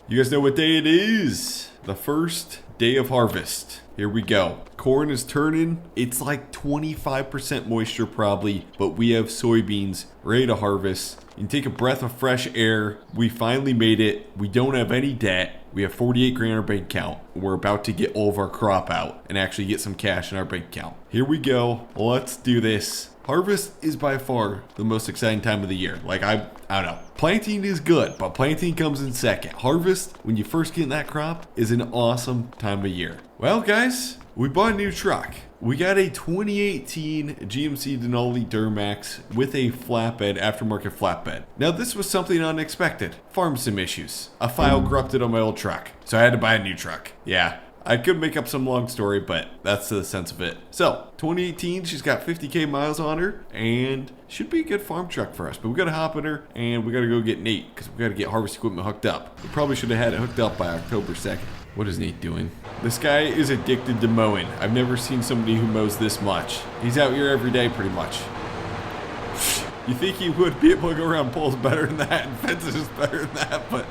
You guys know what day it is? The first day of harvest. Here we go. Corn is turning. It's like 25% moisture probably, but we have soybeans ready to harvest. You can take a breath of fresh air. We finally made it. We don't have any debt. We have 48 grand in our bank account. We're about to get all of our crop out and actually get some cash in our bank account. Here we go. Let's do this. Harvest is by far the most exciting time of the year. Like, I don't know. Planting is good, but planting comes in second. Harvest, when you first get in that crop, is an awesome time of year. Well, guys, we bought a new truck. We got a 2018 GMC Denali Duramax with a flatbed, aftermarket flatbed. Now, this was something unexpected. Farm sim issues. A file corrupted on my old truck, so I had to buy a new truck. Yeah. I could make up some long story, but that's the sense of it. So, 2018, she's got 50K miles on her, and should be a good farm truck for us. But we gotta hop in her, and we gotta go get Nate, because we gotta get harvest equipment hooked up. We probably should have had it hooked up by October 2nd. What is Nate doing? This guy is addicted to mowing. I've never seen somebody who mows this much. He's out here every day, pretty much. You think he would be able to go around poles better than that, and fences better than that, but...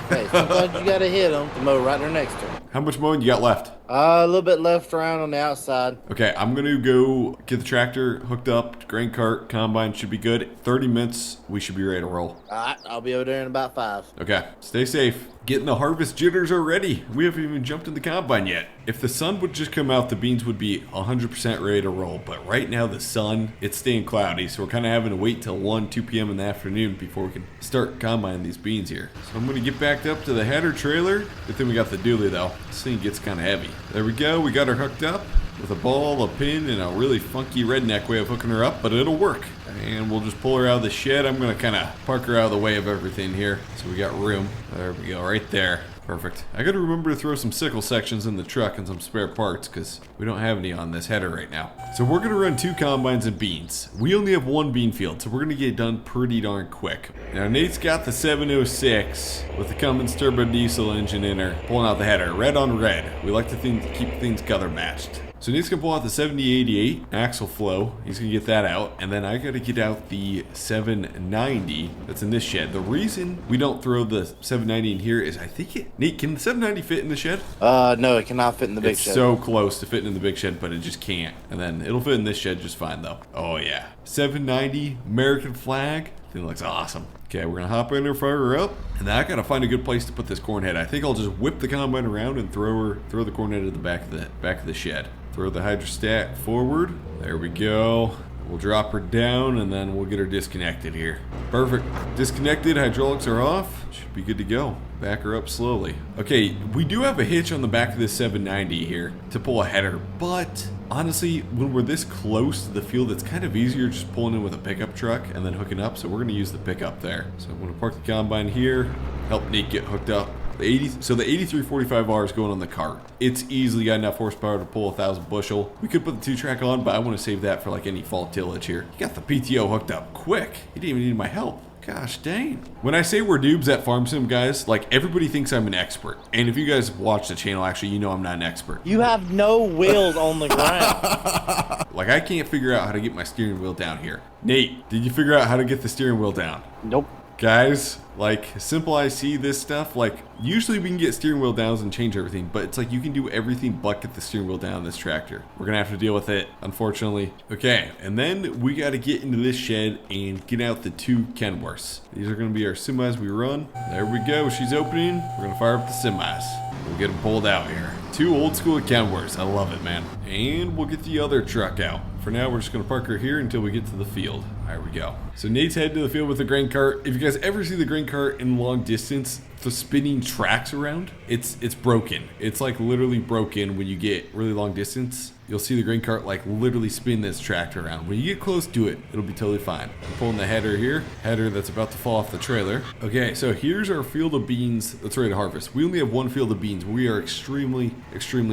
Hey, sometimes you gotta hit them to mow right there next to them. How much mowing you got left? A little bit left around on the outside. Okay, I'm gonna go get the tractor hooked up. Grain cart, combine should be good. 30 minutes, we should be ready to roll. Alright, I'll be over there in about 5. Okay, stay safe. Getting the harvest jitters already. We haven't even jumped in the combine yet. If the sun would just come out, the beans would be 100% ready to roll. But right now, the sun, it's staying cloudy. So we're kind of having to wait till 1, 2 p.m. in the afternoon before we can start combining these beans here. So I'm gonna get backed up to the header trailer. Good thing we got the dually though. This thing gets kind of heavy. There we go, we got her hooked up with a ball, a pin, and a really funky redneck way of hooking her up, but it'll work. And we'll just pull her out of the shed. I'm gonna kind of park her out of the way of everything here. So we got room. There we go, right there. Perfect. I gotta remember to throw some sickle sections in the truck and some spare parts because we don't have any on this header right now. So we're gonna run 2 combines and beans. We only have 1 bean field, so we're gonna get it done pretty darn quick. Now Nate's got the 706 with the Cummins turbo diesel engine in her, pulling out the header, red on red. We like to keep things color matched. So Nate's gonna pull out the 7088 axle flow. He's gonna get that out. And then I gotta get out the 790 that's in this shed. The reason we don't throw the 790 in here is I think Nate, can the 790 fit in the shed? No, it cannot fit in the big shed. It's so close to fitting in the big shed, but it just can't. And then it'll fit in this shed just fine though. Oh yeah. 790 American flag. It looks awesome. Okay, we're gonna hop in there, fire her up, and then I gotta find a good place to put this corn head. I think I'll just whip the combine around and throw the corn head at the back of the shed. Throw the hydrostat forward. There we go. We'll drop her down and then we'll get her disconnected here. Perfect. Disconnected, hydraulics are off. Should be good to go. Back her up slowly. Okay, we do have a hitch on the back of this 790 here to pull a header, but honestly, when we're this close to the field, it's kind of easier just pulling in with a pickup truck and then hooking up, so we're gonna use the pickup there. So I'm gonna park the combine here, help Nate get hooked up. The 8345R is going on the cart. It's easily got enough horsepower to pull 1,000 bushel. We could put the 2-track on, but I want to save that for like any fall tillage here. He got the PTO hooked up quick. He didn't even need my help. Gosh dang. When I say we're noobs at Farm Sim, guys, like everybody thinks I'm an expert. And if you guys watch the channel, actually, you know I'm not an expert. You have no wheels on the ground. Like I can't figure out how to get my steering wheel down here. Nate, did you figure out how to get the steering wheel down? Nope. Guys, like simple IC this stuff, like usually we can get steering wheel downs and change everything, but it's like you can do everything but get the steering wheel down this tractor. We're gonna have to deal with it, unfortunately. Okay, and then we gotta get into this shed and get out the 2 Kenworths. These are gonna be our semis we run. There we go, she's opening. We're gonna fire up the semis. We'll get them pulled out here. 2 old school Kenworths, I love it, man. And we'll get the other truck out. For now, we're just gonna park her here until we get to the field. There we go. So Nate's heading to the field with the grain cart. If you guys ever see the grain cart in long distance, the spinning tracks around, it's broken. It's like literally broken when you get really long distance. You'll see the grain cart like literally spin this tractor around. When you get close to it, it'll be totally fine. I'm pulling the header here. Header that's about to fall off the trailer. Okay, so here's our field of beans that's ready to harvest. We only have 1 field of beans. We are extremely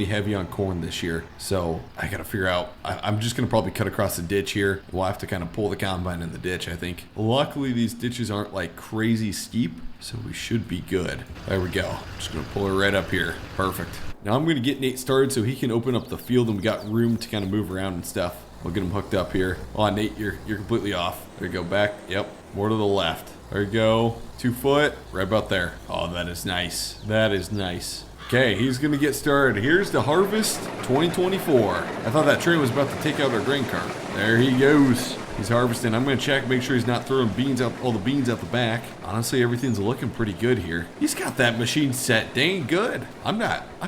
heavy on corn this year. So I gotta figure out, I'm just gonna probably cut across the ditch here. We'll have to kind of pull the combine in the ditch, I think. Luckily, these ditches aren't like crazy steep, so we should be good. There we go. Just gonna pull her right up here. Perfect. Now I'm gonna get Nate started so he can open up the field and we got room to kind of move around and stuff. We'll get him hooked up here. Oh, Nate, you're completely off. There you go, back. Yep, more to the left. There you go. 2 foot, right about there. Oh, that is nice. That is nice. Okay, he's gonna get started. Here's the harvest 2024. I thought that train was about to take out our grain cart. There he goes. He's harvesting. I'm gonna check, make sure he's not throwing beans out, all the beans out the back. Honestly, everything's looking pretty good here. He's got that machine set dang good. I'm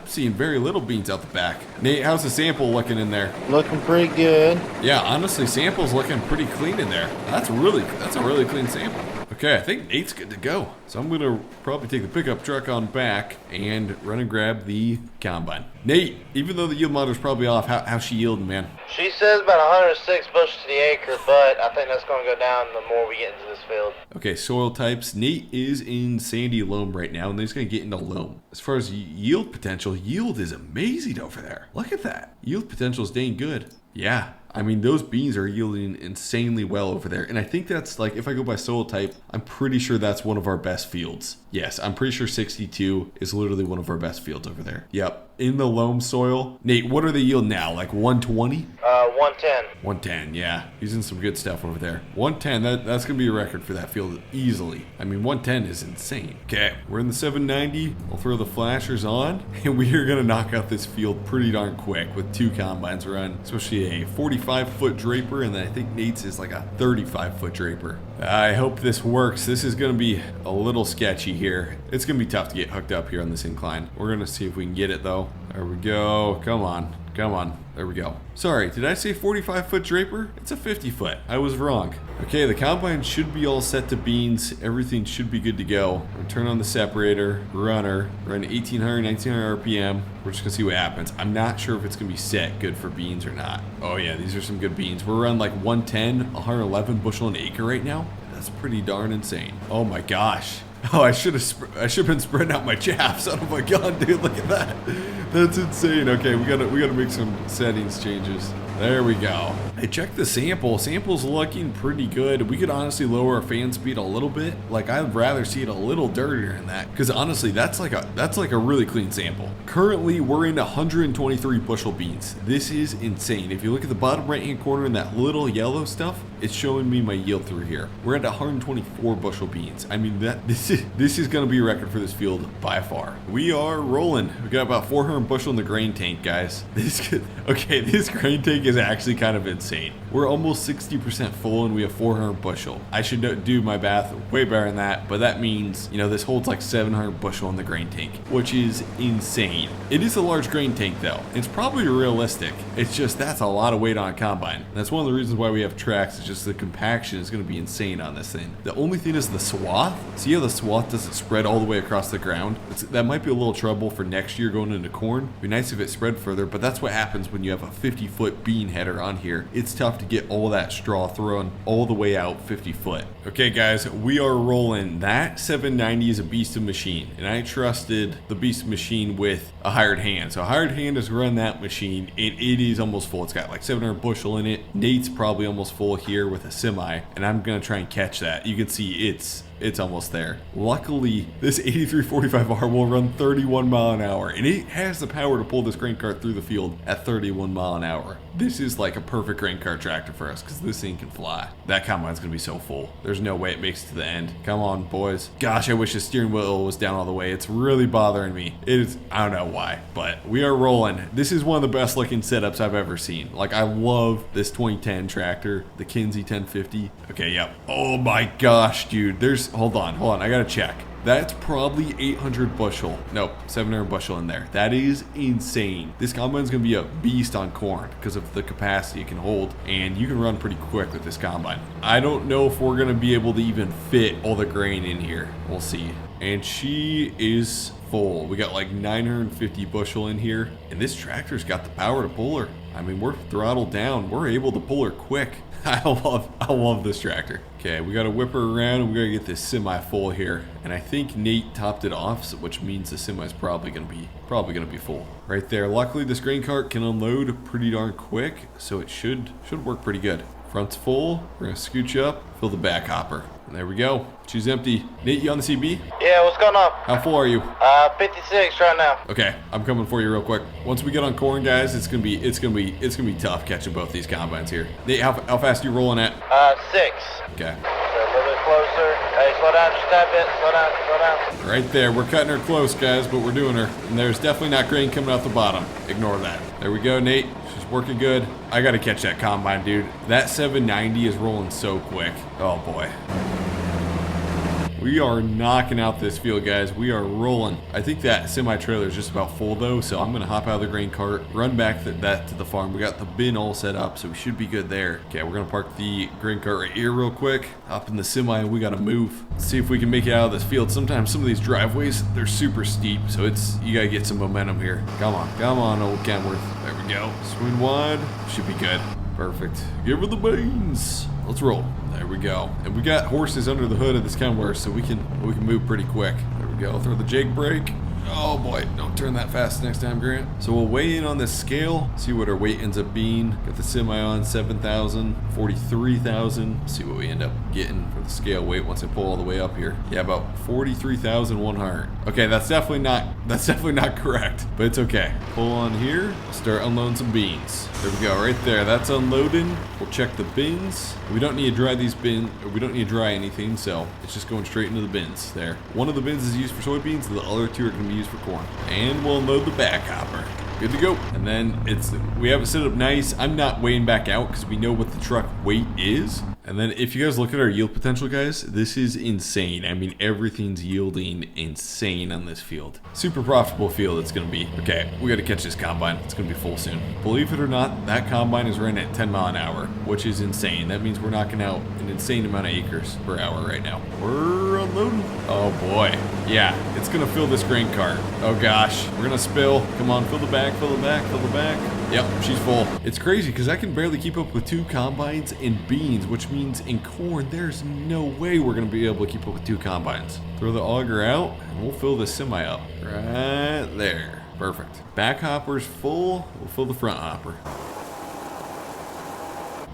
seeing very little beans out the back. Nate, how's the sample looking in there? Looking pretty good. Yeah, honestly, sample's looking pretty clean in there. That's a really clean sample. Okay, I think Nate's good to go. So I'm gonna probably take the pickup truck on back and run and grab the combine. Nate, even though the yield monitor's probably off, how's she yielding, man? She says about 106 bushels to the acre, but I think that's going to go down the more we get into this field. Okay, soil types. Nate is in sandy loam right now, and he's going to get into loam. As far as yield potential, yield is amazing over there. Look at that. Yield potential is dang good. Yeah. I mean, those beans are yielding insanely well over there. And I think that's like, if I go by soil type, I'm pretty sure that's one of our best fields. Yes, I'm pretty sure 62 is literally one of our best fields over there. Yep. In the loam soil. Nate, what are they yield now? Like 120? 110. 110, yeah. He's in some good stuff over there. 110, that's going to be a record for that field easily. I mean, 110 is insane. Okay, we're in the 790. We'll throw the flashers on, and we are going to knock out this field pretty darn quick with 2 combines run, especially a 45-foot draper, and then I think Nate's is like a 35-foot draper. I hope this works. This is going to be a little sketchy here. It's going to be tough to get hooked up here on this incline. We're going to see if we can get it, though. There we go. Come on. Come on. There we go. Sorry, did I say 45-foot draper? It's a 50-foot. I was wrong. Okay, the combine should be all set to beans. Everything should be good to go. Turn on the separator, runner, run 1800, 1900 RPM. We're just gonna see what happens. I'm not sure if it's gonna be set good for beans or not. Oh yeah, these are some good beans. We're running like 110, 111 bushel an acre right now. That's pretty darn insane. Oh my gosh. Oh, I should have been spreading out my chaffs. Oh my god, dude, look at that. That's insane. Okay, we gotta make some settings changes. There we go. Hey, check the sample. Sample's looking pretty good. We could honestly lower our fan speed a little bit. Like, I'd rather see it a little dirtier than that, because honestly, that's like a really clean sample. Currently, we're in 123 bushel beans. This is insane. If you look at the bottom right-hand corner in that little yellow stuff, it's showing me my yield through here. We're at 124 bushel beans. I mean, this is going to be a record for this field by far. We are rolling. We got about 400 bushel in the grain tank, guys. This grain tank is actually kind of insane. We're almost 60% full and we have 400 bushel. I should do my math way better than that, but that means, you know, this holds like 700 bushel in the grain tank, which is insane. It is a large grain tank though. It's probably realistic. It's just, that's a lot of weight on a combine. That's one of the reasons why we have tracks. It's just the compaction is going to be insane on this thing. The only thing is the swath. See how the swath doesn't spread all the way across the ground? That might be a little trouble for next year going into corn. It'd be nice if it spread further, but that's what happens when you have a 50-foot bean header on here. It's tough to get all that straw thrown all the way out 50 foot. Okay guys, we are rolling. That 790 is a beast of machine, and I trusted the beast machine with a hired hand. So a hired hand has run that machine, and it is almost full. It's got like 700 bushel in it. Nate's probably almost full here with a semi, and I'm gonna try and catch that. You can see it's almost there. Luckily, this 8345R will run 31 mile an hour, and it has the power to pull this grain cart through the field at 31 mile an hour. This is like a perfect grain cart tractor for us, because this thing can fly. That combine's gonna be so full. There's no way it makes it to the end. Come on, boys. Gosh, I wish the steering wheel was down all the way. It's really bothering me. It is, I don't know why, but we are rolling. This is one of the best looking setups I've ever seen. Like, I love this 2010 tractor, the Kinsey 1050. Okay, yep. Oh my gosh, dude. Hold on, I gotta check. That's probably 800 bushel. Nope, 700 bushel in there. That is insane. This combine's gonna be a beast on corn because of the capacity it can hold, and you can run pretty quick with this combine. I don't know if we're gonna be able to even fit all the grain in here. We'll see. And she is full. We got like 950 bushel in here, and this tractor's got the power to pull her. I mean, we're throttled down. We're able to pull her quick. I love this tractor. Okay, we gotta whip her around and we gotta get this semi full here. And I think Nate topped it off, which means the semi's probably gonna be full. Right there. Luckily this grain cart can unload pretty darn quick, so it should work pretty good. Front's full. We're gonna scooch up, fill the back hopper. And there we go. She's empty. Nate, you on the CB? Yeah, what's going on? How full are you? 56 right now. Okay, I'm coming for you real quick. Once we get on corn, guys, it's gonna be tough catching both these combines here. Nate, how fast are you rolling at? 6. Okay. So a little bit closer. Hey, slow down just a tad bit. Slow down, slow down. Right there. We're cutting her close, guys, but we're doing her. And there's definitely not grain coming out the bottom. Ignore that. There we go, Nate. She's working good. I got to catch that combine, dude. That 790 is rolling so quick. Oh, boy. We are knocking out this field, guys. We are rolling. I think that semi-trailer is just about full, though, so I'm going to hop out of the grain cart, run back that to the farm. We got the bin all set up, so we should be good there. Okay, we're going to park the grain cart right here real quick. Hop in the semi, and we got to move. See if we can make it out of this field. Sometimes some of these driveways, they're super steep, so you got to get some momentum here. Come on, old Kenworth. There we go. Swing wide. Should be good. Perfect. Give her the beans. Let's roll. There we go. And we got horses under the hood of this Kenworth, so we can move pretty quick. There we go. Throw the Jake brake. Oh boy, don't turn that fast next time, Grant. So we'll weigh in on this scale, see what our weight ends up being. Got the semi on 7,000, 43,000. See what we end up getting for the scale weight once I pull all the way up here. Yeah, about 43,100. Okay, that's definitely not correct, but it's okay. Pull on here, start unloading some beans. There we go, right there. That's unloading. We'll check the bins. We don't need to dry these bins, or we don't need to dry anything, so it's just going straight into the bins there. One of the bins is used for soybeans, the other two are going to be used for corn. And we'll unload the back hopper. Good to go. And then we have it set up nice. I'm not weighing back out because we know what the truck weight is. And then if you guys look at our yield potential, guys, this is insane. I mean, everything's yielding insane on this field. Super profitable field it's going to be. Okay, we got to catch this combine. It's going to be full soon. Believe it or not, that combine is running at 10 mile an hour, which is insane. That means we're knocking out an insane amount of acres per hour right now. We're unloading. Oh boy. Yeah, it's going to fill this grain cart. Oh gosh, we're going to spill. Come on, fill the back, fill the back, fill the back. Yep, she's full. It's crazy because I can barely keep up with 2 combines in beans, which means in corn, there's no way we're going to be able to keep up with 2 combines. Throw the auger out, and we'll fill this semi up. Right there. Perfect. Back hopper's full. We'll fill the front hopper.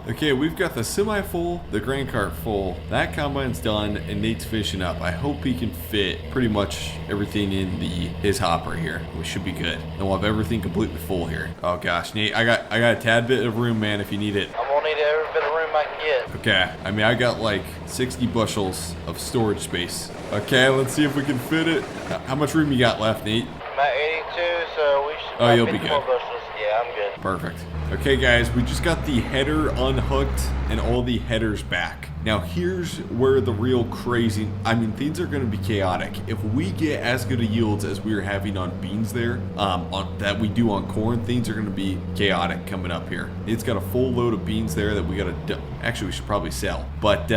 Okay, we've got the semi full, the grain cart full. That combine's done, and Nate's fishing up. I hope he can fit pretty much everything in his hopper here. We should be good. And we'll have everything completely full here. Oh gosh, Nate, I got a tad bit of room, man, if you need it. I'm gonna need every bit of room I can get. Okay, I mean, I got like 60 bushels of storage space. Okay, let's see if we can fit it. How much room you got left, Nate? I'm at 82, so we should. Oh, you'll be good. Bushels. Yeah, I'm good. Perfect. Okay, guys, we just got the header unhooked and all the headers back. Now, here's where the real crazy, I mean, things are going to be chaotic. If we get as good a yields as we are having on beans there, that we do on corn, things are going to be chaotic coming up here. It's got a full load of beans there that we got to, actually, we should probably sell. But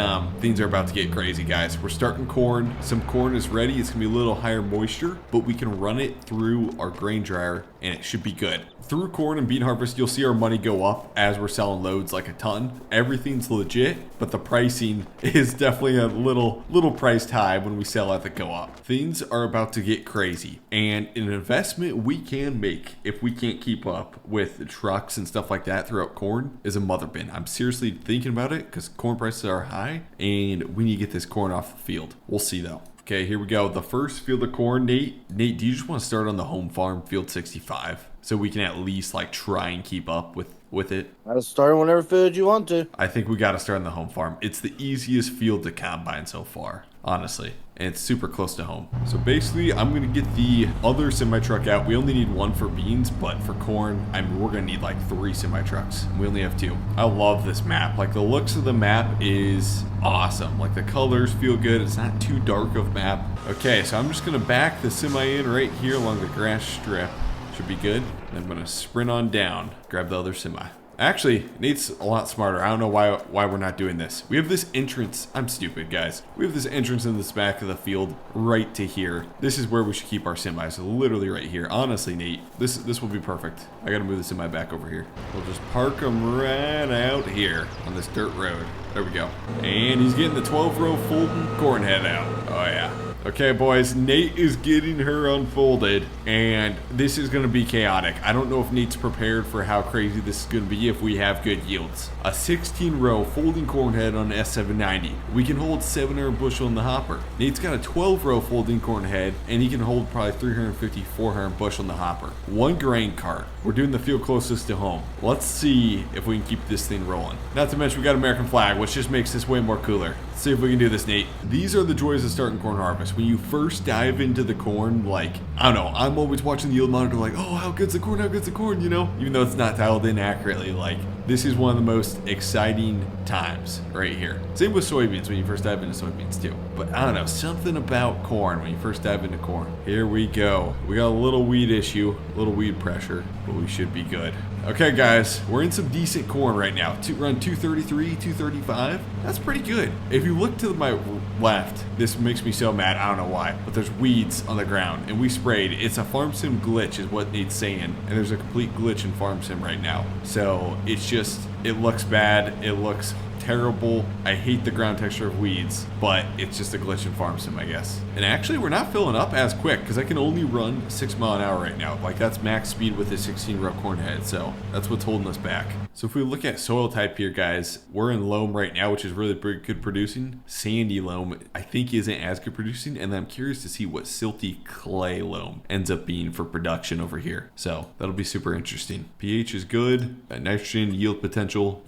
things are about to get crazy, guys. We're starting corn. Some corn is ready. It's going to be a little higher moisture, but we can run it through our grain dryer, and it should be good. Through corn and bean harvest, you'll see our money go up as we're selling loads like a ton. Everything's legit, but the pricing is definitely a little priced high when we sell at the co-op. Things are about to get crazy, and an investment we can make if we can't keep up with the trucks and stuff like that throughout corn is a mother bin. I'm seriously thinking about it because corn prices are high, and we need to get this corn off the field. We'll see though. Okay, here we go. The first field of corn. Nate, do you just want to start on the home farm, field 65? So we can at least like try and keep up with it. I'll start whenever field you want to. I think we got to start on the home farm. It's the easiest field to combine so far, honestly. And it's super close to home. So basically, I'm going to get the other semi-truck out. We only need 1 for beans, but for corn, we're going to need like 3 semi-trucks. We only have 2. I love this map. Like the looks of the map is awesome. Like the colors feel good. It's not too dark of map. Okay, so I'm just going to back the semi in right here along the grass strip. Should be good. And I'm going to sprint on down, grab the other semi. Actually, Nate's a lot smarter. I don't know why we're not doing this. We have this entrance. I'm stupid, guys. We have this entrance in this back of the field right to here. This is where we should keep our semis. Literally right here. Honestly, Nate, this will be perfect. I got to move the semi back over here. We'll just park them right out here on this dirt road. There we go. And he's getting the 12-row folding corn head out. Oh, yeah. Okay, boys, Nate is getting her unfolded, and this is going to be chaotic. I don't know if Nate's prepared for how crazy this is going to be if we have good yields. A 16-row folding corn head on S790. We can hold 700 bushel in the hopper. Nate's got a 12-row folding corn head, and he can hold probably 350, 400 bushel in the hopper. 1 grain cart. We're doing the field closest to home. Let's see if we can keep this thing rolling. Not to mention we got American flag, which just makes this way more cooler. Let's see if we can do this, Nate. These are the joys of starting corn harvest. When you first dive into the corn, like, I don't know, I'm always watching the yield monitor like, oh, how good's the corn, how good's the corn, you know? Even though it's not dialed in accurately, like, this is one of the most exciting times right here. Same with soybeans when you first dive into soybeans too. But I don't know, something about corn when you first dive into corn. Here we go. We got a little weed issue, a little weed pressure, but we should be good. Okay, guys, we're in some decent corn right now. Run 233, 235. That's pretty good. If you look to my left, this makes me so mad. I don't know why, but there's weeds on the ground, and we sprayed. It's a farm sim glitch, is what Nate's saying, and there's a complete glitch in farm sim right now. So it's just, it looks bad. It looks terrible. I hate the ground texture of weeds, but it's just a glitch in farm sim, I guess. And actually, we're not filling up as quick because I can only run 6 mile an hour right now. Like, that's max speed with a 16-row corn head, so that's what's holding us back. So if we look at soil type here, guys, we're in loam right now, which is really good producing. Sandy loam, I think, isn't as good producing, and I'm curious to see what silty clay loam ends up being for production over here. So that'll be super interesting. pH is good. Nitrogen, yield potential,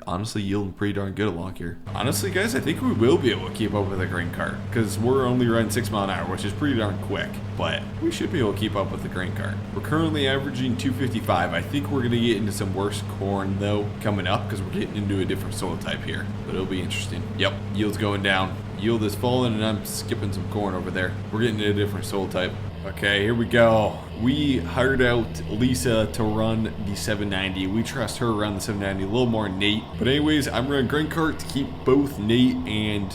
honestly yielding pretty darn good along here. Honestly, guys, I think we will be able to keep up with a grain cart because we're only running 6 mile an hour, which is pretty darn quick, but we should be able to keep up with the grain cart. We're currently averaging 255. I think we're going to get into some worse corn though coming up because we're getting into a different soil type here, but it'll be interesting. Yep, yield's going down. Yield is falling, and I'm skipping some corn over there. We're getting into a different soil type. Okay, here we go. We hired out Lisa to run the 790. We trust her around the 790 a little more than Nate. But anyways, I'm running grain cart to keep both Nate and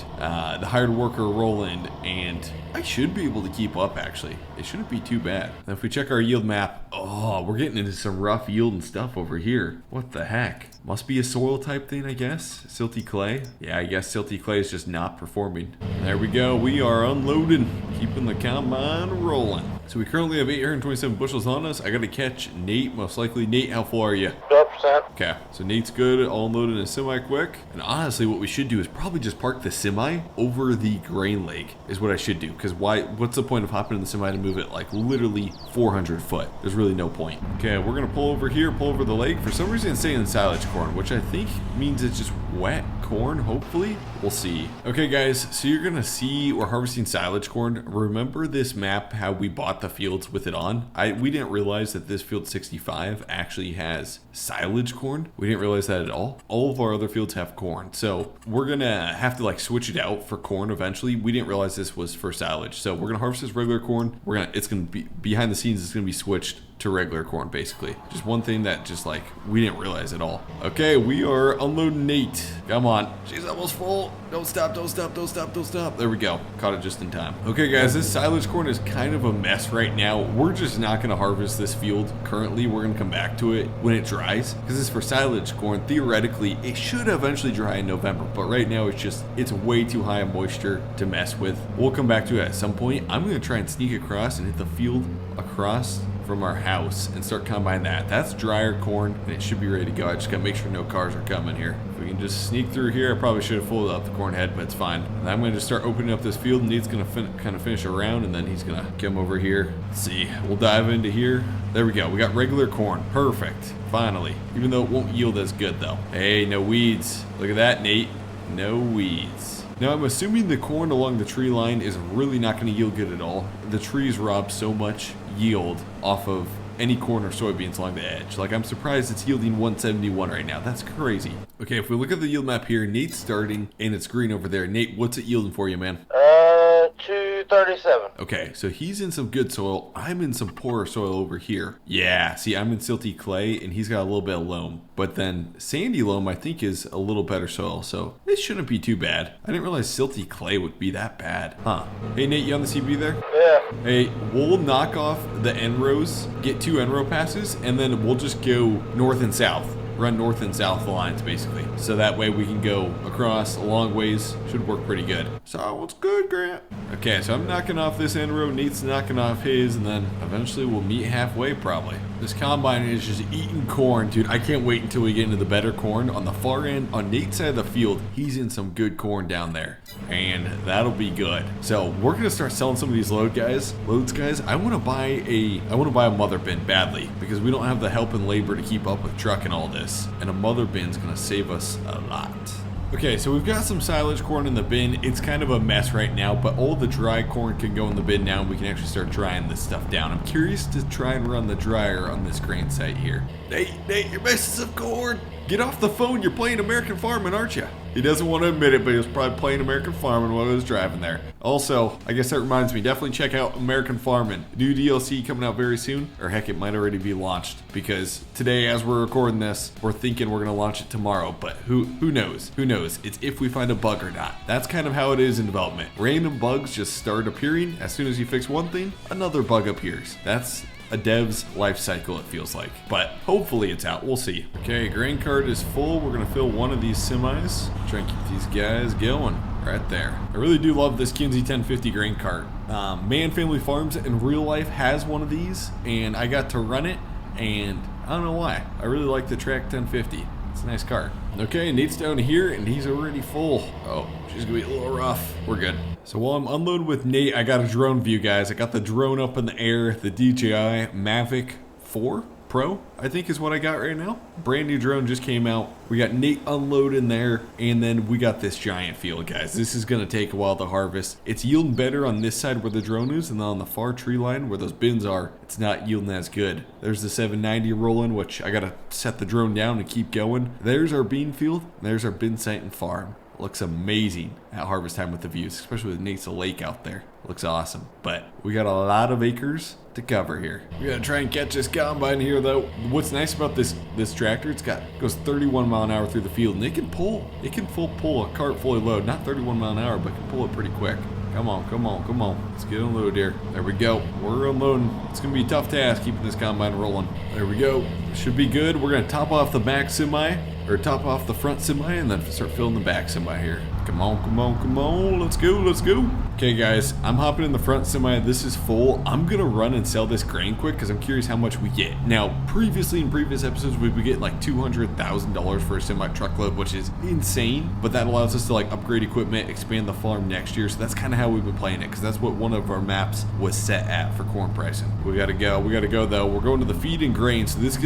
the hired worker rolling, and I should be able to keep up, actually. It shouldn't be too bad. Now, if we check our yield map, oh, we're getting into some rough yield and stuff over here. What the heck? Must be a soil type thing, I guess. Silty clay. Yeah, I guess silty clay is just not performing. There we go. We are unloading, keeping the combine rolling. So we currently have 827 bushels on us. I got to catch Nate, most likely. Nate, how full are you? 12%. Okay, so Nate's good, all unloaded in a semi quick. And honestly, what we should do is probably just park the semi over the grain lake is what I should do. Because what's the point of hopping in the semi to move it like literally 400 foot? There's really no point. Okay, we're going to pull over here, pull over the lake. For some reason, it's saying silage corn, which I think means it's just wet corn, hopefully. We'll see. Okay, guys, so you're going to see we're harvesting silage corn. Remember this map, how we bought the fields with it on? We didn't realize that this field 65 actually has silage corn. We didn't realize that at all. All of our other fields have corn. So we're going to have to like switch it out for corn eventually. We didn't realize this was for silage. So we're going to harvest this regular corn. It's going to be behind the scenes. It's going to be switched to regular corn, basically. Just one thing that just like we didn't realize at all. Okay, we are unloading Nate. Come on, she's almost full. Don't stop, don't stop, don't stop, don't stop. There we go, caught it just in time. Okay, guys, this silage corn is kind of a mess right now. We're just not going to harvest this field currently. We're going to come back to it when it dries, because it's for silage corn. Theoretically, it should eventually dry in November, but right now it's way too high in moisture to mess with. We'll come back to it at some point. I'm going to try and sneak across and hit the field across from our house and start combining that. That's drier corn, and it should be ready to go. I just gotta make sure no cars are coming here. If we can just sneak through here, I probably should have folded up the corn head, but it's fine. And I'm gonna just start opening up this field, and Nate's gonna kind of finish around, and then he's gonna come over here. Let's see, we'll dive into here. There we go, we got regular corn, perfect, finally. Even though it won't yield as good though. Hey, no weeds. Look at that, Nate, no weeds. Now, I'm assuming the corn along the tree line is really not going to yield good at all. The trees rob so much yield off of any corn or soybeans along the edge. Like, I'm surprised it's yielding 171 right now. That's crazy. Okay, if we look at the yield map here, Nate's starting, and it's green over there. Nate, what's it yielding for you, man? 237. Okay, so he's in some good soil. I'm in some poorer soil over here. Yeah, see, I'm in silty clay, and he's got a little bit of loam. But then sandy loam, I think, is a little better soil, so this shouldn't be too bad. I didn't realize silty clay would be that bad. Huh. Hey, Nate, you on the CB there? Yeah. Hey, we'll knock off the end rows, get 2 end row passes, and then we'll just go north and south. Run north and south lines, basically. So that way we can go across a long ways. Should work pretty good. So what's good, Grant? Okay, so I'm knocking off this end row. Nate's knocking off his, and then eventually we'll meet halfway, probably. This combine is just eating corn, dude. I can't wait until we get into the better corn. On the far end, on Nate's side of the field, he's in some good corn down there, and that'll be good. So we're gonna start selling some of these loads, guys. I want to buy a mother bin badly because we don't have the help and labor to keep up with truck and all this. And a mother bin's gonna save us a lot. Okay, so we've got some silage corn in the bin. It's kind of a mess right now, but all the dry corn can go in the bin now and we can actually start drying this stuff down. I'm curious to try and run the dryer on this grain site here. Nate, you're messing some corn. Get off the phone. You're playing American Farming, aren't you? He doesn't want to admit it, but he was probably playing American Farming while he was driving there. Also, I guess that reminds me, definitely check out American Farming. New DLC coming out very soon, or heck, it might already be launched, because today, as we're recording this, we're thinking we're going to launch it tomorrow, but who knows? Who knows? It's if we find a bug or not. That's kind of how it is in development. Random bugs just start appearing. As soon as you fix one thing, another bug appears. That's a dev's life cycle, it feels like, but hopefully it's out. We'll see. Okay, grain cart is full. We're gonna fill one of these semis. Try and keep these guys going right there. I really do love this Kinsey 1050 grain cart. Man Family Farms in real life has one of these, and I got to run it, and I don't know why. I really like the Track 1050. It's a nice cart. Okay, Nate's down here, and he's already full. Oh, she's gonna be a little rough. We're good. So while I'm unloading with Nate, I got a drone view, guys. I got the drone up in the air, the DJI Mavic 4 Pro, I think is what I got right now. Brand new drone just came out. We got Nate unloading there, and then we got this giant field, guys. This is gonna take a while to harvest. It's yielding better on this side where the drone is, and then on the far tree line where those bins are, it's not yielding as good. There's the 790 rolling, which I gotta set the drone down and keep going. There's our bean field. There's our bin site and farm. Looks amazing at harvest time with the views, especially with Nate's lake out there. Looks awesome. But we got a lot of acres to cover here. We gotta try and catch this combine here, though. What's nice about this tractor, goes 31 mile an hour through the field, and it can pull a cart fully loaded. Not 31 mile an hour, but can pull it pretty quick. Come on, come on, come on. Let's get unloaded here. There we go. We're unloading. It's gonna be a tough task keeping this combine rolling. There we go. Should be good. We're gonna top off the back semi, or top off the front semi, and then start filling the back semi here. Come on, come on, come on. Let's go, let's go. Okay, guys, I'm hopping in the front semi. This is full. I'm gonna run and sell this grain quick because I'm curious how much we get. Now, previously in previous episodes, we'd be getting like $200,000 for a semi truckload, which is insane. But that allows us to like upgrade equipment, expand the farm next year. So that's kind of how we've been playing it, because that's what one of our maps was set at for corn pricing. We gotta go. We gotta go though. We're going to the feed and grain, so this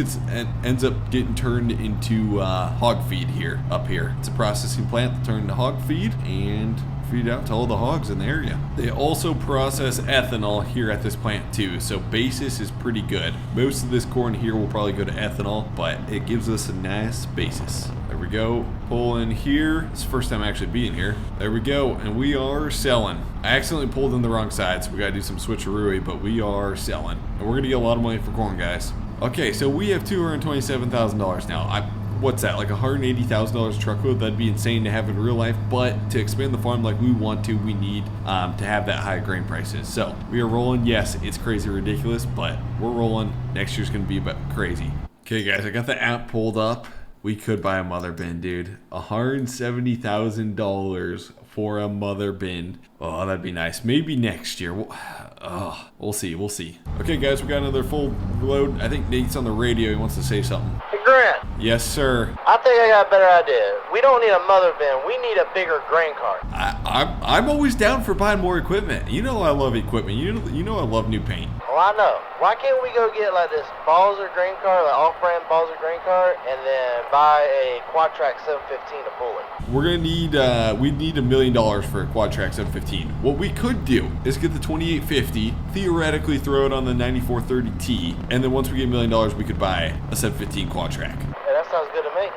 ends up getting turned into hog feed here up here. It's a processing plant that turned into hog feed and feed out to all the hogs in the area. They also process ethanol here at this plant too, so basis is pretty good. Most of this corn here will probably go to ethanol, but it gives us a nice basis. There we go. Pull in here. It's the first time actually being here. There we go, and we are selling. I accidentally pulled in the wrong side, so we gotta do some switcherooey, but we are selling. And we're gonna get a lot of money for corn, guys. Okay, so we have $227,000 now. What's that, like $180,000 truckload? That'd be insane to have in real life, but to expand the farm like we want to, we need to have that high grain prices. So we are rolling. Yes, it's crazy ridiculous, but we're rolling. Next year's gonna be about crazy. Okay, guys, I got the app pulled up. We could buy a mother bin, dude. $170,000 for a mother bin. Oh, that'd be nice. Maybe next year. We'll see. We'll see. Okay, guys, we got another full load. I think Nate's on the radio. He wants to say something. Hey, Grant. Yes, sir. I think I got a better idea. We don't need a mother bin. We need a bigger grain cart. I'm always down for buying more equipment. You know I love equipment. You know I love new paint. Well, I know. Why can't we go get like this Balzer grain cart, like off-brand Balzer grain cart, and then buy a Quadtrac 715 to pull it? We're gonna need we'd need $1 million for a Quadtrac 715. What we could do is get the 2850, theoretically throw it on the 9430T, and then once we get $1 million, we could buy a 715 Quadtrac. Yeah, that sounds good to me.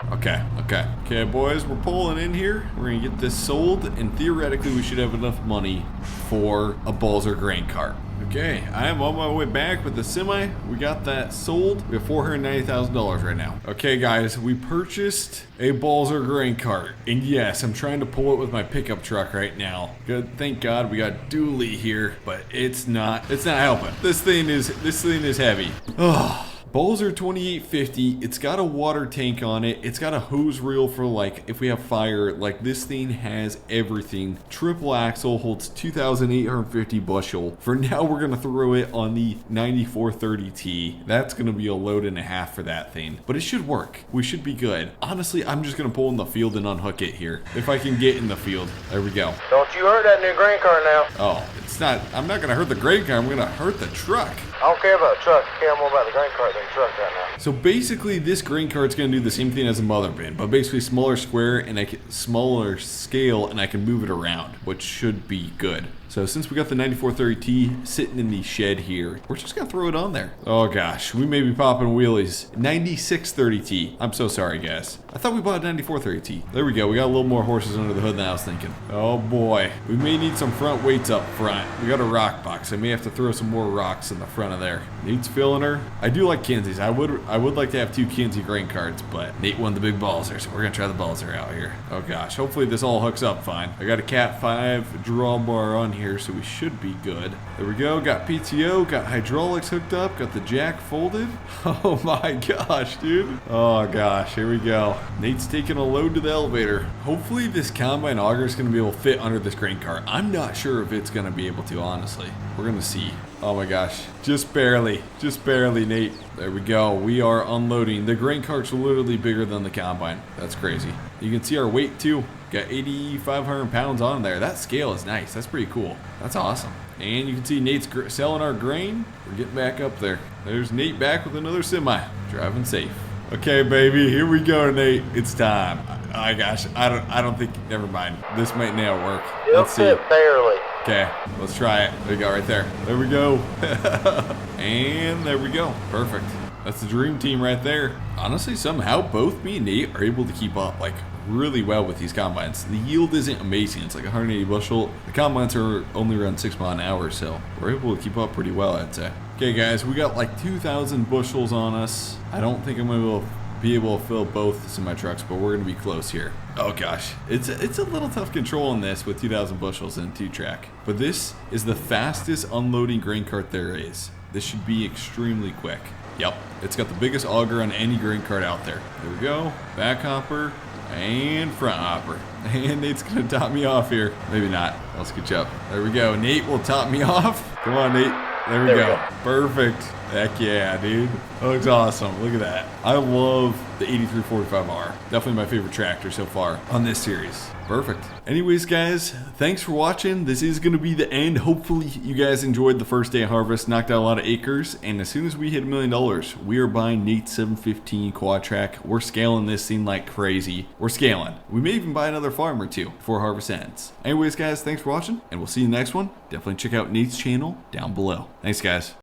Okay, boys, we're pulling in here. We're gonna get this sold, and theoretically, we should have enough money for a Balzer grain cart. Okay, I am on my way back with the semi. We got that sold. We have $490,000 right now. Okay, guys, we purchased a Balzer grain cart, and yes, I'm trying to pull it with my pickup truck right now. Good, thank God we got dually here, but it's not helping. This thing is heavy. Oh. Balzer 2850, it's got a water tank on it. It's got a hose reel for like if we have fire. Like this thing has everything. Triple axle, holds 2,850 bushel. For now, we're gonna throw it on the 9430T. That's gonna be a load and a half for that thing, but it should work. We should be good. Honestly, I'm just gonna pull in the field and unhook it here if I can get in the field. There we go. Don't you hurt that new grain cart now. Oh, it's not. I'm not gonna hurt the grain car. I'm gonna hurt the truck. I don't care about the truck. I care more about the grain cart than the truck right now. So basically, this grain cart's gonna do the same thing as a mother bin, but basically smaller square and smaller scale, and I can move it around, which should be good. So since we got the 9430T sitting in the shed here, we're just gonna throw it on there. Oh gosh, we may be popping wheelies. 9630T. I'm so sorry, guys. I thought we bought a 9430T. There we go. We got a little more horses under the hood than I was thinking. Oh boy, we may need some front weights up front. We got a rock box. I may have to throw some more rocks in the front of there. Nate's filling her. I do like Kinsey's. I would like to have 2 Kinsey grain carts, but Nate won the big balzer, so we're gonna try the balzer out here. Oh gosh, hopefully this all hooks up fine. I got a Cat 5 drawbar on here, so we should be good. There we go. Got PTO, got hydraulics hooked up, got the jack folded. Oh my gosh, dude. Oh gosh, here we go. Nate's taking a load to the elevator. Hopefully this combine auger is going to be able to fit under this grain cart. I'm not sure if it's going to be able to, honestly. We're going to see. Oh my gosh, just barely, Nate. There we go. We are unloading. The grain cart's literally bigger than the combine. That's crazy. You can see our weight too. Got 8,500 pounds on there. That scale is nice. That's pretty cool. That's awesome. And you can see Nate's selling our grain. We're getting back up there. There's Nate back with another semi. Driving safe. Okay, baby, here we go, Nate. It's time. Oh my gosh, I don't think. Never mind. This might now work. Let's see. It'll fit barely. Okay, let's try it. There we go, right there. There we go. And there we go. Perfect. That's the dream team right there. Honestly, somehow both me and Nate are able to keep up like really well with these combines. The yield isn't amazing. It's like 180 bushel. The combines are only around 6 mile an hour, so we're able to keep up pretty well, I'd say. Okay, guys, we got like 2,000 bushels on us. I don't think I'm going to be able to fill both semi trucks, but we're going to be close here. Oh gosh, it's a little tough controlling this with 2,000 bushels and 2-track. But this is the fastest unloading grain cart there is. This should be extremely quick. Yep, it's got the biggest auger on any grain cart out there. There we go. Back hopper and front hopper. And Nate's gonna top me off here. Maybe not. I'll scooch up. There we go. Nate will top me off. Come on, Nate. There we go. Perfect. Heck yeah, dude. That looks awesome. Look at that. I love the 8345R. Definitely my favorite tractor so far on this series. Perfect. Anyways, guys, thanks for watching. This is going to be the end. Hopefully you guys enjoyed the first day of harvest, knocked out a lot of acres, and as soon as we hit $1 million, we are buying Nate's 715 quad track. We're scaling this thing like crazy. We're scaling. We may even buy another farm or two before harvest ends. Anyways, guys, thanks for watching, and we'll see you in the next one. Definitely check out Nate's channel down below. Thanks, guys.